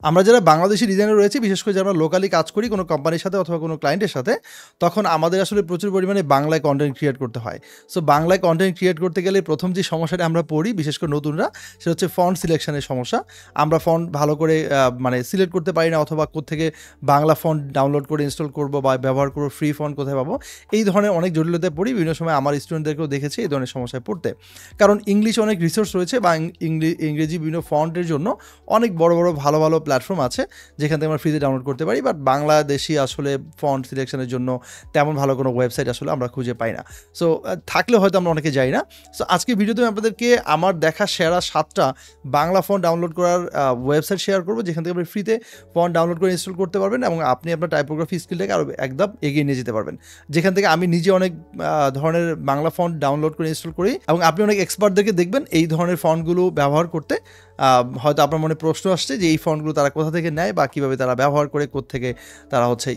আমরা যারা বাংলাদেশি ডিজাইনার রয়েছি, বিশেষ করে যারা লোকালি কাজ করি কোনো কোম্পানির সাথে অথবা কোনো ক্লায়েন্টের সাথে, তখন আমাদের আসলে প্রচুর পরিমাণে বাংলায় কনটেন্ট ক্রিয়েট করতে হয়। সো বাংলায় কনটেন্ট ক্রিয়েট করতে গেলে প্রথম যে সমস্যাটা আমরা পড়ি, বিশেষ করে নতুনরা, সেটা হচ্ছে ফন্ট সিলেকশনের সমস্যা। আমরা ফন্ট ভালো করে মানে সিলেক্ট করতে পারি না, অথবা কোত্থেকে বাংলা ফন্ট ডাউনলোড করে ইনস্টল করব বা ব্যবহার করব, ফ্রি ফন্ট কোথায় পাবো, এই ধরনের অনেক জটিলতায় পড়ি। বিভিন্ন সময় আমার স্টুডেন্টদেরকেও দেখেছি এই ধরনের সমস্যায় পড়তে, কারণ ইংলিশে অনেক রিসোর্স রয়েছে বা ইংরেজি বিভিন্ন ফন্টের জন্য অনেক বড় বড় ভালো ভালো প্ল্যাটফর্ম আছে যেখান থেকে আমরা ফ্রিতে ডাউনলোড করতে পারি। বাট বাংলাদেশি আসলে ফন্ট সিলেকশনের জন্য তেমন ভালো কোনো ওয়েবসাইট আসলে আমরা খুঁজে পাই না। সো থাকলে হয়তো আমরা অনেকে যাই না। সো আজকে ভিডিওতে আমি আপনাদেরকে আমার দেখা সেরা 7টা বাংলা ফন্ট ডাউনলোড করার ওয়েবসাইট শেয়ার করবো, যেখান থেকে আপনি ফ্রিতে ফন্ট ডাউনলোড করে ইনস্টল করতে পারবেন এবং আপনি আপনার টাইপোগ্রাফি স্কিলটাকে আরও একদম এগিয়ে নিয়ে যেতে পারবেন। যেখান থেকে আমি নিজে অনেক ধরনের বাংলা ফন্ট ডাউনলোড করে ইনস্টল করি এবং আপনি অনেক এক্সপার্টদেরকে দেখবেন এই ধরনের ফন্টগুলো ব্যবহার করতে। হয়তো আপনার মনে প্রশ্ন আসছে যে এই ফন্টগুলো তারা কোথা থেকে নেয় বা কীভাবে তারা ব্যবহার করে, কোত্থেকে তারা হচ্ছে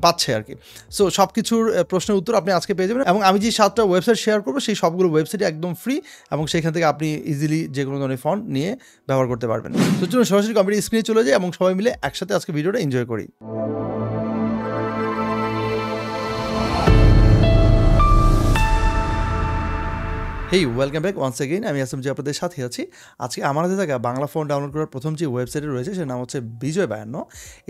পাচ্ছে আর কি। সো সব কিছুর প্রশ্নের উত্তর আপনি আজকে পেয়ে যাবেন এবং আমি যে 7টা ওয়েবসাইট শেয়ার করবো সেই সবগুলো ওয়েবসাইটই একদম ফ্রি এবং সেখান থেকে আপনি ইজিলি যে কোনো ধরনের ফন্ট নিয়ে ব্যবহার করতে পারবেন। তো চলুন সরাসরি কম্পিউটার স্ক্রিনে চলে যাই এবং সবাই মিলে একসাথে আজকে ভিডিওটা এনজয় করি। হেই, ওয়েলকাম ব্যাক ওয়ান্স এগেইন। আমি আসলাম যে আপনাদের সাথে আছি। আজকে আমার হাতে থাকা বাংলা ফন্ট ডাউনলোড করার প্রথম যে ওয়েবসাইটে রয়েছে সেটার নাম হচ্ছে বিজয় 52।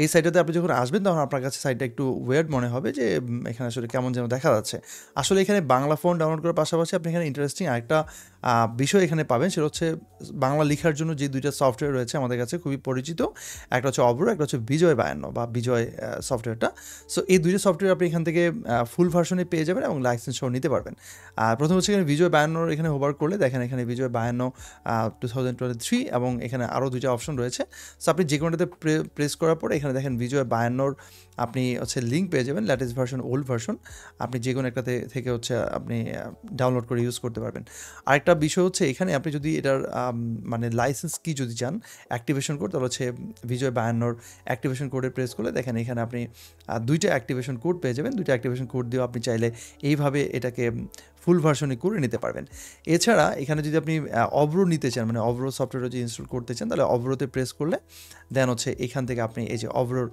এই সাইটটাতে আপনি যখন আসবেন তখন আপনার কাছে সাইটটা একটু ওয়ের্ড মনে হবে যে এখানে আসলে কেমন যেন দেখা যাচ্ছে। আসলে এখানে বাংলা ফন্ট ডাউনলোড করার পাশাপাশি আপনি এখানে ইন্টারেস্টিং আরেকটা বিষয় এখানে পাবেন, সেটা হচ্ছে বাংলা লেখার জন্য যে দুইটা সফটওয়্যার রয়েছে আমাদের কাছে খুবই পরিচিত। একটা হচ্ছে অব্র, একটা হচ্ছে বিজয় 52 বা বিজয় সফটওয়্যারটা। সো এই দুইটা সফটওয়্যার আপনি এখান থেকে ফুল ভার্সনে পেয়ে যাবেন এবং লাইসেন্স সহ নিতে পারবেন। প্রথম হচ্ছে এখানে বিজয় 52 এখানে হোভার করলে দেখেন এখানে বিজয় 52 2023 এবং এখানে আরও দুইটা অপশন রয়েছে। সো আপনি যে কোনোটাতে প্রেস করার পরে এখানে দেখেন বিজয় 52 আপনি হচ্ছে লিঙ্ক পেয়ে যাবেন, লেটেস্ট ভার্সন, ওল্ড ভার্সন। আপনি যে কোনো একটাতে থেকে হচ্ছে আপনি ডাউনলোড করে ইউজ করতে পারবেন। আরেকটা বিষয় হচ্ছে এখানে আপনি যদি এটার মানে লাইসেন্স কি যদি চান অ্যাক্টিভেশন কোড, তাহলে হচ্ছে বিজয় 52 অ্যাক্টিভেশন কোডে প্রেস করলে দেখেন এখানে আপনি দুইটা অ্যাক্টিভেশন কোড পেয়ে যাবেন। দুইটা অ্যাক্টিভেশন কোড দিয়েও আপনি চাইলে এইভাবে এটাকে ফুল ভার্সনে করে নিতে পারবেন। এছাড়া এখানে যদি আপনি অব্র নিতে চান, মানে অব্র সফটওয়্যার যদি ইনস্টল করতে চান, তাহলে অব্রতে প্রেস করলে দেন হচ্ছে এখান থেকে আপনি এই যে অব্রোর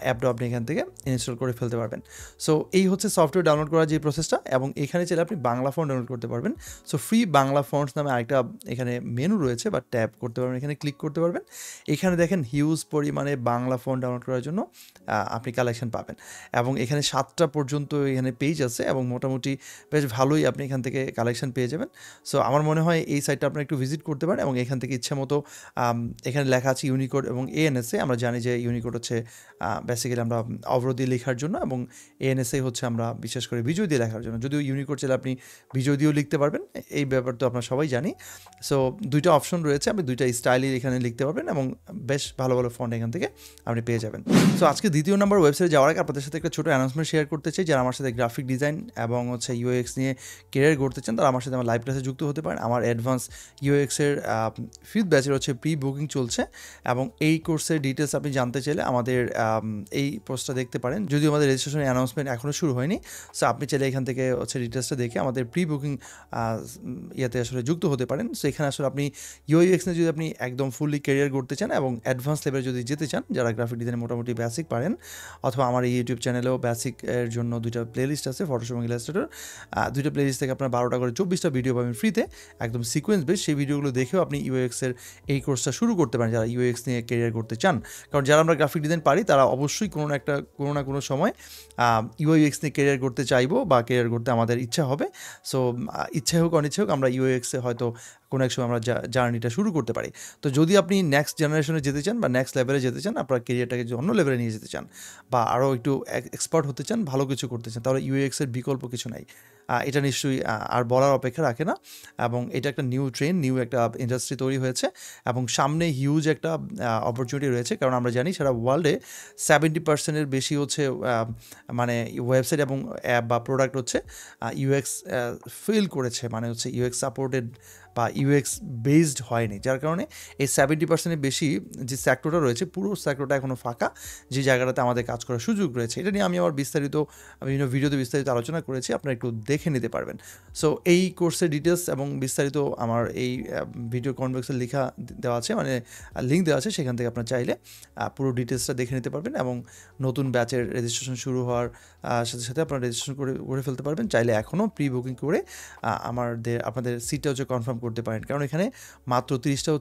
অ্যাপটা আপনি এখান থেকে ইনস্টল করে ফেলতে পারবেন। সো এই হচ্ছে সফটওয়্যার ডাউনলোড করার যে প্রসেসটা এবং এখানে চাইলে আপনি বাংলা ফন্ট ডাউনলোড করতে পারবেন। সো ফ্রি বাংলা ফন্টস নামে আরেকটা এখানে মেনু রয়েছে বা ট্যাব করতে পারবেন, এখানে ক্লিক করতে পারবেন। এখানে দেখেন হিউজ পরিমাণে বাংলা ফন্ট ডাউনলোড করার জন্য আপনি কালেকশন পাবেন এবং এখানে 7টা পর্যন্ত এখানে পেজ আছে এবং মোটামুটি বেশ ভালোই আপনি এখান থেকে কালেকশন পেয়ে যাবেন। সো আমার মনে হয় এই সাইটটা আপনারা একটু ভিজিট করতে পারেন এবং এখান থেকে ইচ্ছা মতো এখানে লেখা আছে ইউনিকোড এবং এএনএসএ। আমরা জানি যে ইউনিকোড হচ্ছে বেসিক্যালি আমরা অব্র দিয়ে লেখার জন্য এবং এএনএসএ হচ্ছে আমরা বিশেষ করে বিজয় দিয়ে লেখার জন্য। যদিও ইউনিকোড চাইলে আপনি বিজয় দিয়েও লিখতে পারবেন, এই ব্যাপার তো আপনারা সবাই জানি। সো দুইটা অপশন রয়েছে, আপনি দুইটা স্টাইলই এখানে লিখতে পারবেন এবং বেশ ভালো ভালো ফন্ট এখান থেকে আপনি পেয়ে যাবেন। সো আজকে দ্বিতীয় নম্বর ওয়েবসাইটে যাওয়ার আগে আপনাদের সাথে একটা ছোটো অ্যানাউন্সমেন্ট শেয়ার করতে চাই। যারা আমার সাথে গ্রাফিক ডিজাইন এবং হচ্ছে ইউএক্স নিয়ে কেরিয়ার গড়তে চান তারা আমার সাথে আমার লাইভ ক্লাসে যুক্ত হতে পারেন। আমার অ্যাডভান্স ইউএক্সের 5th ব্যাচের হচ্ছে প্রি বুকিং চলছে এবং এই কোর্সের ডিটেলস আপনি জানতে চাইলে আমাদের এই পোস্টটা দেখতে পারেন। যদিও আমাদের রেজিস্ট্রেশনের অ্যানাউন্সমেন্ট এখনও শুরু হয়নি। সো আপনি চাইলে এখান থেকে হচ্ছে ডিটেলসটা দেখে আমাদের প্রি বুকিং ইয়াতে আসলে যুক্ত হতে পারেন। সো এখানে আসলে আপনি ইউএক্স নিয়ে যদি আপনি একদম ফুললি ক্যারিয়ার করতে চান এবং অ্যাডভান্স লেভেলে যদি যেতে চান, যারা গ্রাফিক ডিজাইনে মোটামুটি বেসিক পারেন, অথবা আমার এই ইউটিউব চ্যানেলেও বেসিকের জন্য দুইটা প্লেলিস্ট আছে, ফটোশপ এবং ইলাস্ট্রেটর। দুইটা প্লেলিস্ট থেকে আপনার 12টা করে 24টা ভিডিও পাবেন ফ্রিতে, একদম সিকোয়েন্স বেস। সেই ভিডিওগুলো দেখেও আপনি ইউএক্সের এই কোর্সটা শুরু করতে পারেন যারা ইউএক্স নিয়ে ক্যারিয়ার করতে চান। কারণ যারা আমরা গ্রাফিক ডিজাইন পারি তারা অবশ্যই কোনো না কোনো সময় ইউএক্স নিয়ে ক্যারিয়ার করতে চাইবো বা ক্যারিয়ার করতে আমাদের ইচ্ছা হবে। সো ইচ্ছা হোক অনিচ্ছা হোক আমরা ইউএক্সে হয়তো কোনো এক সময় আমরা জার্নিটা শুরু করতে পারি। তো যদি আপনি নেক্সট জেনারেশনে যেতে চান বা নেক্সট লেভেলে যেতে চান, আপনার ক্যারিয়ারটাকে যদি অন্য লেভেলে নিয়ে যেতে চান বা আরও একটু এক্সপার্ট হতে চান, ভালো কিছু করতে চান, তাহলে ইউএক্সের বিকল্প কিছু নাই। এটা নিশ্চয়ই আর বলার অপেক্ষা রাখে না এবং এটা একটা নিউ ট্রেন্ড, নিউ একটা ইন্ডাস্ট্রি তৈরি হয়েছে এবং সামনে হিউজ একটা অপরচুনিটি রয়েছে। কারণ আমরা জানি সারা ওয়ার্ল্ডে 70% বেশি হচ্ছে মানে ওয়েবসাইট এবং অ্যাপ বা প্রোডাক্ট হচ্ছে ইউএক্স ফেল করেছে, মানে হচ্ছে ইউএক্স সাপোর্টেড বা ইউএক্স বেসড হয়নি, যার কারণে এই 70%-এর বেশি যে সেক্টরটা রয়েছে পুরো সেক্টরটা এখনও ফাঁকা, যে জায়গাটাতে আমাদের কাজ করার সুযোগ রয়েছে। এটা নিয়ে আমি আমার বিভিন্ন ভিডিওতে বিস্তারিত আলোচনা করেছি, আপনারা একটু দেখে নিতে পারবেন। সো এই কোর্সের ডিটেলস এবং বিস্তারিত আমার এই ভিডিও কমেন্ট বক্সে লেখা দেওয়া আছে, মানে লিঙ্ক দেওয়া আছে, সেখান থেকে আপনারা চাইলে পুরো ডিটেলসটা দেখে নিতে পারবেন এবং নতুন ব্যাচের রেজিস্ট্রেশন শুরু হওয়ার সাথে সাথে আপনারা রেজিস্ট্রেশন করে ফেলতে পারবেন। চাইলে এখনও প্রি বুকিং করে আপনাদের সিটটা কনফার্ম করতে পারেন, কারণ এখানে মাত্র 30টা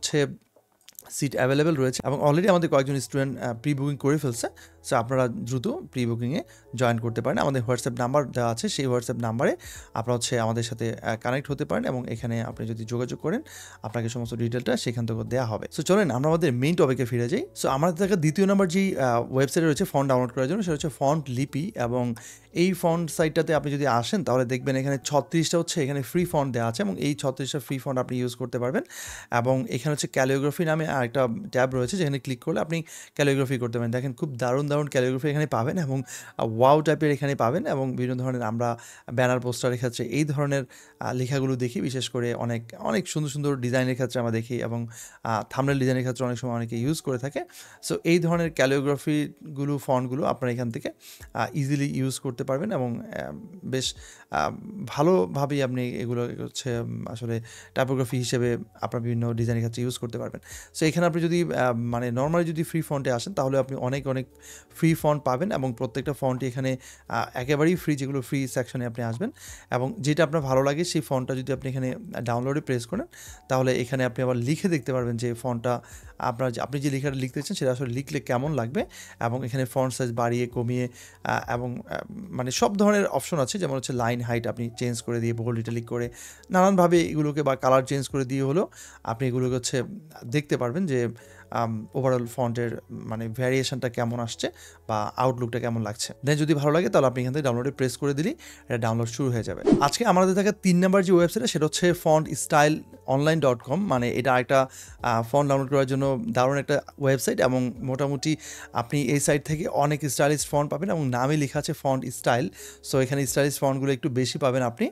সিট অ্যাভেলেবেল রয়েছে এবং অলরেডি আমাদের কয়েকজন স্টুডেন্ট প্রি বুকিং করে ফেলছে। সো আপনারা দ্রুত প্রি বুকিংয়ে জয়েন করতে পারেন। আমাদের হোয়াটসঅ্যাপ নাম্বার দেওয়া আছে, সেই হোয়াটসঅ্যাপ নাম্বারে আপনারা আমাদের সাথে কানেক্ট হতে পারেন এবং এখানে আপনি যদি যোগাযোগ করেন আপনাকে সমস্ত ডিটেলটা সেখান থেকে দেওয়া হবে। সো চলেন আমরা আমাদের মেইন টপিকে ফিরে যাই। সো আমাদের দেখা দ্বিতীয় নম্বর যেই ওয়েবসাইট রয়েছে ফন্ট ডাউনলোড করার জন্য, সেটা হচ্ছে ফন্টলিপি। এবং এই ফন্ট সাইটটাতে আপনি যদি আসেন তাহলে দেখবেন এখানে 36টা এখানে ফ্রি ফন্ট দেওয়া আছে এবং এই 36টা ফ্রি ফন্ট আপনি ইউজ করতে পারবেন। এবং এখানে ক্যালিওগ্রাফি নামে আরেকটা ট্যাব রয়েছে, যেখানে ক্লিক করলে আপনি ক্যালিওগ্রাফি করতে পারেন। দেখেন খুব দারুণ ক্যালিওগ্রাফি এখানে পাবেন এবং ওয়াও টাইপের এখানে পাবেন এবং বিভিন্ন ধরনের আমরা ব্যানার পোস্টারের ক্ষেত্রে এই ধরনের লেখাগুলো দেখি, বিশেষ করে অনেক সুন্দর সুন্দর ডিজাইনের ক্ষেত্রে আমরা দেখি এবং থাম্বনেল ডিজাইনের ক্ষেত্রে অনেক সময় অনেকে ইউজ করে থাকে। সো এই ধরনের ক্যালিওগ্রাফিগুলো ফন্টগুলো আপনারা এখান থেকে ইজিলি ইউজ করতে পারবেন এবং বেশ ভালোভাবেই আপনি এগুলো আসলে টাইপোগ্রাফি হিসেবে আপনার বিভিন্ন ডিজাইনের ক্ষেত্রে ইউজ করতে পারবেন। সো এখানে আপনি যদি মানে নর্মালি যদি ফ্রি ফন্টে আসেন তাহলে আপনি অনেক ফ্রি ফন্ট পাবেন এবং প্রত্যেকটা ফন্টই এখানে একেবারেই ফ্রি, যেগুলো ফ্রি সেকশনে আপনি আসবেন এবং যেটা আপনার ভালো লাগে সেই ফন্টটা যদি আপনি এখানে ডাউনলোডে প্রেস করেন তাহলে এখানে আপনি আবার লিখে দেখতে পারবেন যে ফন্টটা আপনি যে লেখাটা লিখতে চান সেটা আসলে লিখলে কেমন লাগবে। এবং এখানে ফন্ট সাইজ বাড়িয়ে কমিয়ে এবং মানে সব ধরনের অপশন আছে, যেমন লাইন হাইট আপনি চেঞ্জ করে দিয়ে বোল্ড ইটালিক করে নানানভাবে এগুলোকে বা কালার চেঞ্জ করে দিয়ে হলেও আপনি এগুলোকে দেখতে পারবেন যে ওভারঅল ফন্টের মানে ভ্যারিয়েশনটা কেমন আসছে বা আউটলুকটা কেমন লাগছে। দেন যদি ভালো লাগে তাহলে আপনি এখান থেকে ডাউনলোডে প্রেস করে দিলেই এটা ডাউনলোড শুরু হয়ে যাবে। আজকে আমাদের থাকা 3 নম্বর যে ওয়েবসাইট সেটা হচ্ছে fontstyle.online.com। মানে এটা একটা ফন্ট ডাউনলোড করার জন্য দারুণ একটা ওয়েবসাইট এবং মোটামুটি আপনি এই সাইট থেকে অনেক স্টাইলিশ ফন্ট পাবেন এবং নামে লেখা আছে ফন্ট স্টাইল। সো এখানে স্টাইলিশ ফন্টগুলো একটু বেশি পাবেন আপনি।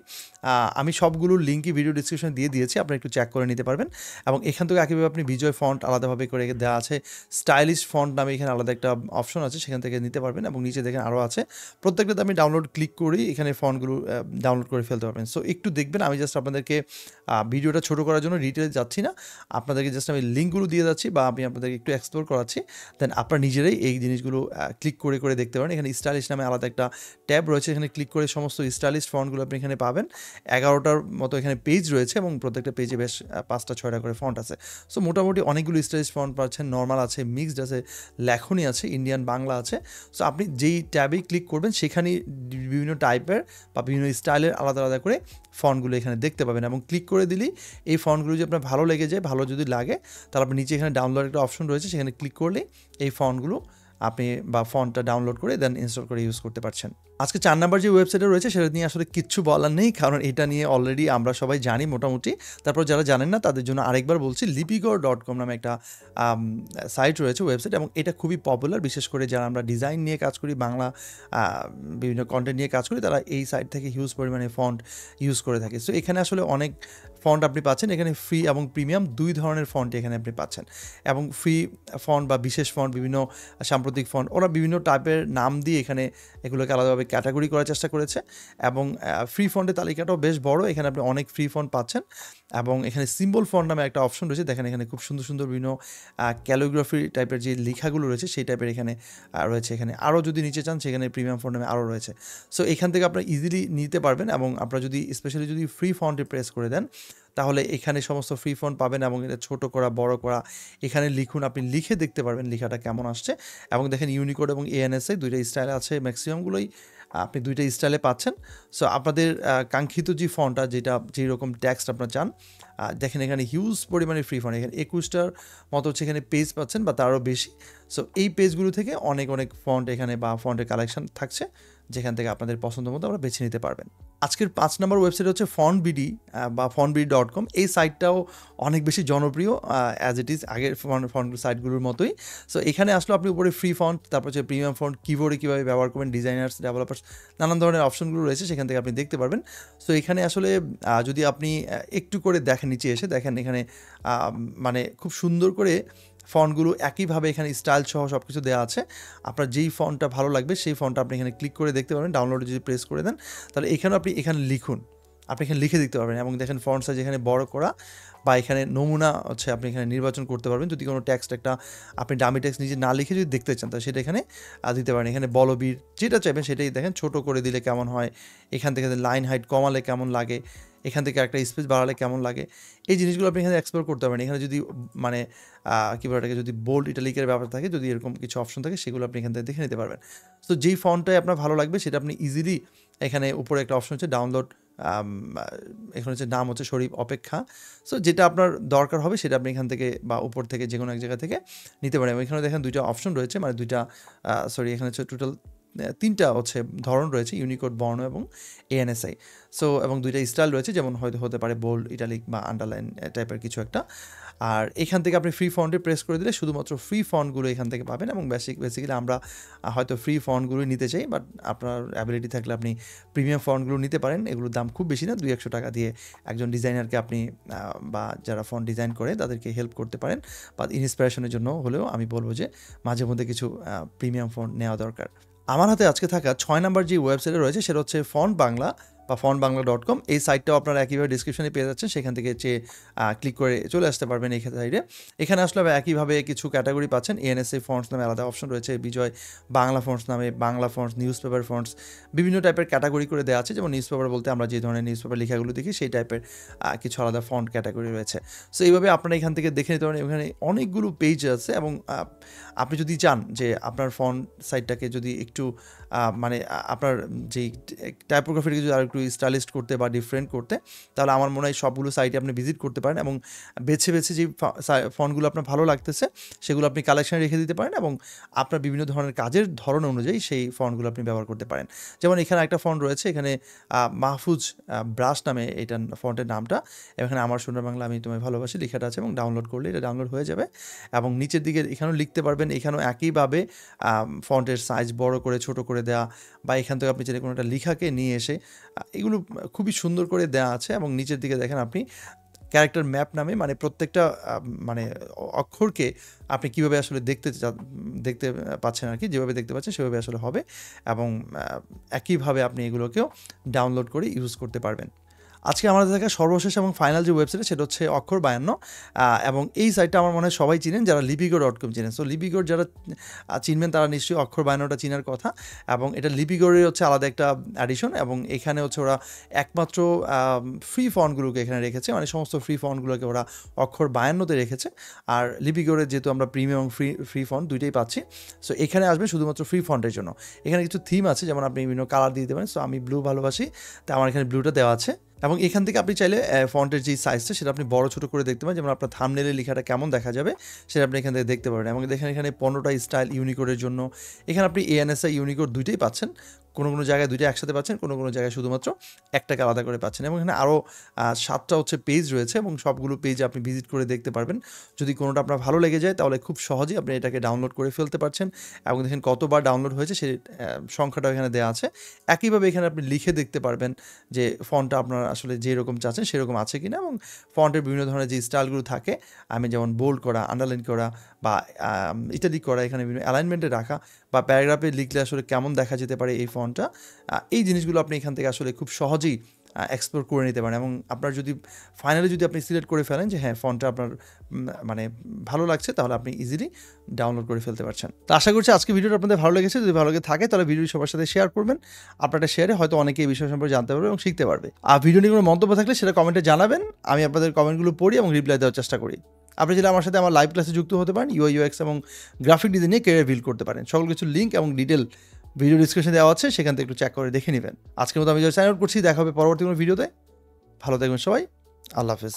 আমি সবগুলোর লিঙ্কই ভিডিও ডিসক্রিপশনে দিয়ে দিয়েছি, আপনি একটু চেক করে নিতে পারবেন। এবং এখান থেকে একইভাবে আপনি বিজয় ফন্ট আলাদাভাবে করে দেওয়া আছে, স্টাইলিশ ফন্ট নামে এখানে আলাদা একটা অপশন আছে, সেখান থেকে নিতে পারবেন এবং নিচে দেখেন আরও আছে। প্রত্যেকটাতে আমি ডাউনলোড ক্লিক করেই এখানে ফন্টগুলো ডাউনলোড করে ফেলতে পারবেন। সো একটু দেখবেন, আমি জাস্ট আপনাদেরকে ভিডিওটা ছোটো করার জন্য ডিটেলে যাচ্ছি না, আপনাদেরকে জাস্ট আমি লিঙ্কগুলো দিয়ে যাচ্ছি বা আমি আপনাদেরকে একটু এক্সপ্লোর করাচ্ছি। দেন আপনারা নিজেরাই এই জিনিসগুলো ক্লিক করে দেখতে পারেন। এখানে স্টাইলিশ নামে আলাদা একটা ট্যাব রয়েছে, এখানে ক্লিক করে সমস্ত স্টাইলিশ ফন্টগুলো আপনি এখানে পাবেন। 11টার মতো এখানে পেজ রয়েছে এবং প্রত্যেকটা পেজে বেশ 5টা-6টা করে ফন্ট আছে। সো মোটামুটি অনেকগুলো স্টাইলিশ ফন্ট পাচ্ছেন, নর্মাল আছে, মিক্সড আছে, লেখনি আছে, ইন্ডিয়ান বাংলা আছে। সো আপনি যেই ট্যাবেই ক্লিক করবেন সেখানেই বিভিন্ন টাইপের বা বিভিন্ন স্টাইলের আলাদা আলাদা করে ফন্টগুলো এখানে দেখতে পাবেন এবং ক্লিক করে দিলেই এই ফন্টগুলো যদি আপনার ভালো লেগে যায়, ভালো যদি লাগে তাহলে আপনি নিচে এখানে ডাউনলোড একটা অপশন রয়েছে, সেখানে ক্লিক করলেই এই ফন্টগুলো আপনি বা ফন্টটা ডাউনলোড করে দেন ইনস্টল করে ইউজ করতে পারছেন। আজকে 4 নম্বর যে ওয়েবসাইটটা রয়েছে সেটা নিয়ে আসলে কিচ্ছু বলার নেই, কারণ এটা নিয়ে অলরেডি আমরা সবাই জানি মোটামুটি। তারপর যারা জানেন না তাদের জন্য আরেকবার বলছি, lipighor.com নামে একটা সাইট রয়েছে, ওয়েবসাইট, এবং এটা খুবই পপুলার। বিশেষ করে যারা আমরা ডিজাইন নিয়ে কাজ করি, বাংলা বিভিন্ন কন্টেন্ট নিয়ে কাজ করি, তারা এই সাইট থেকে হিউজ পরিমাণে ফন্ট ইউজ করে থাকে। সো এখানে আসলে অনেক ফন্ট আপনি পাচ্ছেন, এখানে ফ্রি এবং প্রিমিয়াম 2 ধরনের ফন্ট এখানে আপনি পাচ্ছেন। এবং ফ্রি ফন্ট বা বিশেষ ফন্ট, বিভিন্ন সাম্প্রতিক ফন্ট, ওরা বিভিন্ন টাইপের নাম দিয়ে এখানে এগুলোকে আলাদাভাবে ক্যাটাগরি করার চেষ্টা করেছে। এবং ফ্রি ফন্টের তালিকাটাও বেশ বড়, এখানে আপনি অনেক ফ্রি ফন্ট পাচ্ছেন। এবং এখানে সিম্বল ফন্ট নামে একটা অপশন রয়েছে, দেখেন এখানে খুব সুন্দর সুন্দর বিভিন্ন ক্যালিগ্রাফি টাইপের যে লেখাগুলো রয়েছে সেই টাইপের এখানে রয়েছে। এখানে আরও যদি নিচে চান সেখানে প্রিমিয়াম ফন্ট নামে আরও রয়েছে। সো এখান থেকে আপনারা ইজিলি নিতে পারবেন এবং আপনারা যদি স্পেশালি যদি ফ্রি ফন্টে প্রেস করে দেন তাহলে এখানে সমস্ত ফ্রি ফন্ট পাবেন এবং এটা ছোটো করা বড় করা এখানে লিখুন, আপনি লিখে দেখতে পারবেন লেখাটা কেমন আসছে। এবং দেখেন ইউনিকোড এবং ANSI 2টা স্টাইল আছে, ম্যাক্সিমামগুলোই আপনি 2টা স্টাইলে পাচ্ছেন। সো আপনাদের কাঙ্ক্ষিত যে ফন্টটা, যেই রকম টেক্সট আপনারা চান, দেখেন এখানে হিউজ পরিমাণে ফ্রি ফন্ট, এখানে 21টার মতো হচ্ছে এখানে পেজ পাচ্ছেন বা তারও বেশি। সো এই পেজগুলো থেকে অনেক ফন্ট এখানে বা ফন্টের কালেকশন থাকছে, যেখান থেকে আপনাদের পছন্দ মতো আমরা বেছে নিতে পারবেন। আজকের ৫ নম্বর ওয়েবসাইট হচ্ছে ফন্টবিডি বা fontbidi.com। এই সাইটটাও অনেক বেশি জনপ্রিয় অ্যাজ ইট ইজ আগের ফন্ট সাইটগুলোর মতোই। সো এখানে আসলে আপনি উপরে ফ্রি ফন্ট, তারপর হচ্ছে প্রিমিয়াম ফন্ট, কিবোর্ডে কীভাবে ব্যবহার করবেন, ডিজাইনার্স, ডেভেলপার্স, নানান ধরনের অপশনগুলো রয়েছে, সেখান থেকে আপনি দেখতে পারবেন। সো এখানে আসলে যদি আপনি একটু করে দেখেন, নিচে এসে দেখেন এখানে মানে খুব সুন্দর করে ফন্টগুলো একইভাবে এখানে স্টাইল সহ সব কিছু দেওয়া আছে। আপনার যেই ফন্টটা ভালো লাগবে সেই ফন্টটা আপনি এখানে ক্লিক করে দেখতে পারবেন। ডাউনলোডে যদি প্রেস করে দেন তাহলে এখানেও আপনি এখানে লিখুন, আপনি এখানে লিখে দেখতে পারবেন। এবং দেখেন ফন্ট সাইজ এখানে বড় করা বা এখানে নমুনা হচ্ছে আপনি এখানে নির্বাচন করতে পারবেন। যদি কোনো টেক্সট একটা আপনি ডামি টেক্সট নিজে না লিখে যদি দেখতে চান তাহলে সেটা এখানে দিতে পারেন। এখানে বলবীর যেটা চাইবেন সেটাই দেখেন, ছোট করে দিলে কেমন হয়, এখান থেকে লাইন হাইট কমালে কেমন লাগে, এখান থেকে একটা স্পেস বাড়ালে কেমন লাগে, এই জিনিসগুলো আপনি এখানে এক্সপ্লোর করতে পারেন। এখানে যদি মানে কী বলে এটাকে, যদি বোল্ড ইটালিকের ব্যাপার থাকে, যদি এরকম কিছু অপশন থাকে, সেগুলো আপনি এখান থেকে দেখে নিতে পারবেন। তো যেই ফন্টটাই আপনার ভালো লাগবে সেটা আপনি ইজিলি এখানে উপরে একটা অপশন হচ্ছে ডাউনলোড, এখানে হচ্ছে নাম হচ্ছে শরীফ অপেক্ষা। সো যেটা আপনার দরকার হবে সেটা আপনি এখান থেকে বা উপর থেকে যে কোনো এক জায়গা থেকে নিতে পারেন। এখানে দেখেন দুইটা অপশন রয়েছে, মানে দুইটা এখানে হচ্ছে টোটাল 3টা হচ্ছে ধরন রয়েছে, ইউনিকোড, বর্ণ এবং ANSI। সো এবং দুইটা স্টাইল রয়েছে, যেমন হয়তো হতে পারে বোল্ড, ইটালিক বা আন্ডারলাইন টাইপের কিছু একটা। আর এখান থেকে আপনি ফ্রি ফন্টে প্রেস করে দিলে শুধুমাত্র ফ্রি ফন্টগুলো এখান থেকে পাবেন। এবং বেসিক্যালি আমরা হয়তো ফ্রি ফন্টগুলো নিতে চাই, বাট আপনার অ্যাবিলিটি থাকলে আপনি প্রিমিয়াম ফন্টগুলো নিতে পারেন। এগুলোর দাম খুব বেশি না, 200-100 টাকা দিয়ে একজন ডিজাইনারকে আপনি বা যারা ফন্ট ডিজাইন করে তাদেরকে হেল্প করতে পারেন। বা ইন্সপিরেশনের জন্য হলেও আমি বলবো যে মাঝে মধ্যে কিছু প্রিমিয়াম ফন্ট নেওয়া দরকার। আমার হাতে আজকে থাকা 6 নাম্বার যে ওয়েবসাইটে রয়েছে সেটা হচ্ছে ফন্ট বাংলা বা fontbangla.com। এই সাইটটাও আপনারা একইভাবে ডিসক্রিপশনে পেয়ে যাচ্ছেন, সেখান থেকে ক্লিক করে চলে আসতে পারবেন এই সাইডে। এখানে আসলে একইভাবে কিছু ক্যাটাগরি পাচ্ছেন। ANSI ফন্টস নামে আলাদা অপশন রয়েছে, বিজয় বাংলা ফন্টস নামে, Bangla fonts, news paper fonts, বিভিন্ন টাইপের ক্যাটাগরি করে দেওয়া আছে। যেমন নিউজ পেপার বলতে আমরা যে ধরনের নিউজ পেপার লেখাগুলো দেখি সেই টাইপের কিছু আলাদা ফন্ট ক্যাটাগরি রয়েছে। সো এইভাবে আপনারা এখান থেকে দেখে নিতে পারেন। এখানে অনেকগুলো পেজ আছে এবং আপনি যদি চান যে আপনার ফন্ট সাইটটাকে যদি একটু মানে আপনার যেই টাইপোগ্রাফিটাকে যদি আর একটু স্টাইলিশ করতে বা ডিফারেন্ট করতে, তাহলে আমার মনে হয় সবগুলো সাইটে আপনি ভিজিট করতে পারেন এবং বেছে বেছে যে ফন্টগুলো আপনার ভালো লাগতেছে সেগুলো আপনি কালেকশানে রেখে দিতে পারেন এবং আপনার বিভিন্ন ধরনের কাজের ধরন অনুযায়ী সেই ফন্টগুলো আপনি ব্যবহার করতে পারেন। যেমন এখানে একটা ফন্ট রয়েছে, এখানে মাহফুজ ব্রাশ নামে এটা ফন্টের নামটা। এখানে আমার সোনার বাংলা আমি তোমায় ভালোবাসি লেখাটা আছে এবং ডাউনলোড করলে এটা ডাউনলোড হয়ে যাবে। এবং নিচের দিকে এখানেও লিখতে পারবেন, এখানেও একইভাবে ফন্টের সাইজ বড় করে ছোট করে দেওয়া, বা এখান থেকে আপনি যে কোনো একটা লেখাকে নিয়ে এসে এগুলো খুবই সুন্দর করে দেওয়া আছে। এবং নিচের দিকে দেখেন আপনি ক্যারেক্টার ম্যাপ নামে, মানে প্রত্যেকটা মানে অক্ষরকে আপনি কীভাবে আসলে দেখতে পাচ্ছেন আর কি, যেভাবে দেখতে পাচ্ছেন সেভাবে আসলে হবে। এবং একইভাবে আপনি এগুলোকেও ডাউনলোড করে ইউজ করতে পারবেন। আজকে আমাদের দেখা সর্বশেষ এবং ফাইনাল যে ওয়েবসাইট সেটা হচ্ছে অক্ষর 52। এবং এই সাইটটা আমার মনে হয় সবাই চিনেন, যারা lipighor.com চিনেন। সো Lipighor যারা চিনবেন তারা নিশ্চয়ই অক্ষর 52টা চিনার কথা। এবং এটা Lipighor-এর হচ্ছে আলাদা একটা অ্যাডিশন এবং এখানে হচ্ছে ওরা একমাত্র ফ্রি ফন্টগুলোকে এখানে রেখেছে, মানে সমস্ত ফ্রি ফন্টগুলোকে ওরা অক্ষর 52তে রেখেছে। আর Lipighor-এর যেহেতু আমরা প্রিমিয়াম এবং ফ্রি ফন্ট দুইটাই পাচ্ছি, সো এখানে আসবে শুধুমাত্র ফ্রি ফন্টের জন্য। এখানে কিছু থিম আছে, যেমন আপনি বিভিন্ন কালার দিয়ে দিতে পারেন। সো আমি ব্লু ভালোবাসি, তাই আমার এখানে ব্লুটা দেওয়া আছে। এবং এখান থেকে আপনি চাইলে ফন্টের যে সাইজটা সেটা আপনি বড় ছোটো করে দেখতে পারেন, যেমন আপনার থাম্বনেলে লেখাটা কেমন দেখা যাবে সেটা আপনি এখান থেকে দেখতে পারেন। এবং দেখেন এখানে 15টা স্টাইল ইউনিকোডের জন্য এখানে আপনি ANSI ইউনিকোড দুইটাই পাচ্ছেন। কোনো জায়গায় দুইটা একসাথে পাচ্ছেন, কোনো জায়গায় শুধুমাত্র একটাকে আলাদা করে পাচ্ছেন। এবং এখানে আরও 7টা হচ্ছে পেজ রয়েছে এবং সবগুলো পেজ আপনি ভিজিট করে দেখতে পারবেন। যদি কোনোটা আপনার ভালো লেগে যায় তাহলে খুব সহজেই আপনি এটাকে ডাউনলোড করে ফেলতে পারছেন। এবং দেখেন কতবার ডাউনলোড হয়েছে সেই সংখ্যাটাও এখানে দেওয়া আছে। একইভাবে এখানে আপনি লিখে দেখতে পারবেন যে ফন্টটা আপনার আসলে যেরকম চাচ্ছেন সেরকম আছে কিনা। এবং ফন্টের বিভিন্ন ধরনের যে স্টাইলগুলো থাকে, আমি যেমন বোল্ড করা, আন্ডারলাইন করা বা ইটালিক করা, এখানে বিভিন্ন অ্যালাইনমেন্টে রাখা বা প্যারাগ্রাফে লিখলে আসলে কেমন দেখা যেতে পারে এই ফন্টটা, এই জিনিসগুলো আপনি এখান থেকে আসলে খুব সহজেই এক্সপ্লোর করে নিতে পারেন। এবং আপনার যদি ফাইনালি যদি আপনি সিলেক্ট করে ফেলেন যে হ্যাঁ ফন্টটা আপনার মানে ভালো লাগছে, তাহলে আপনি ইজিলি ডাউনলোড করে ফেলতে পারছেন। তো আশা করছি আজকে ভিডিওটা আপনাদের ভালো লেগেছে। যদি ভালো লেগে থাকে তাহলে ভিডিও সবার সাথে শেয়ার করবেন। আপনাদের শেয়ারে হয়তো অনেকে এই বিষয় সম্পর্কে জানতে পারবে এবং শিখতে পারবে। আর ভিডিও নিয়ে কোনো মন্তব্য থাকলে সেটা কমেন্টে জানাবেন, আমি আপনাদের কমেন্টগুলো পড়ি এবং রিপ্লাই দেওয়ার চেষ্টা করি। আপনি যদি আমার সাথে আমার লাইভ ক্লাসে যুক্ত হতে পারেন, UI UX এবং গ্রাফিক ডিজাইন নিয়ে ক্যারিয়ার বিল্ড করতে পারেন। সকল কিছু লিঙ্ক এবং ডিটেল ভিডিও ডিসক্রিপশনে দেওয়া আছে, সেখান থেকে একটু চেক করে দেখে নেবেন। আজকের মতো আমি সাইন আউট করছি, দেখা হবে পরবর্তী কোনো ভিডিওতে। ভালো থাকবেন সবাই, আল্লাহ হাফেজ।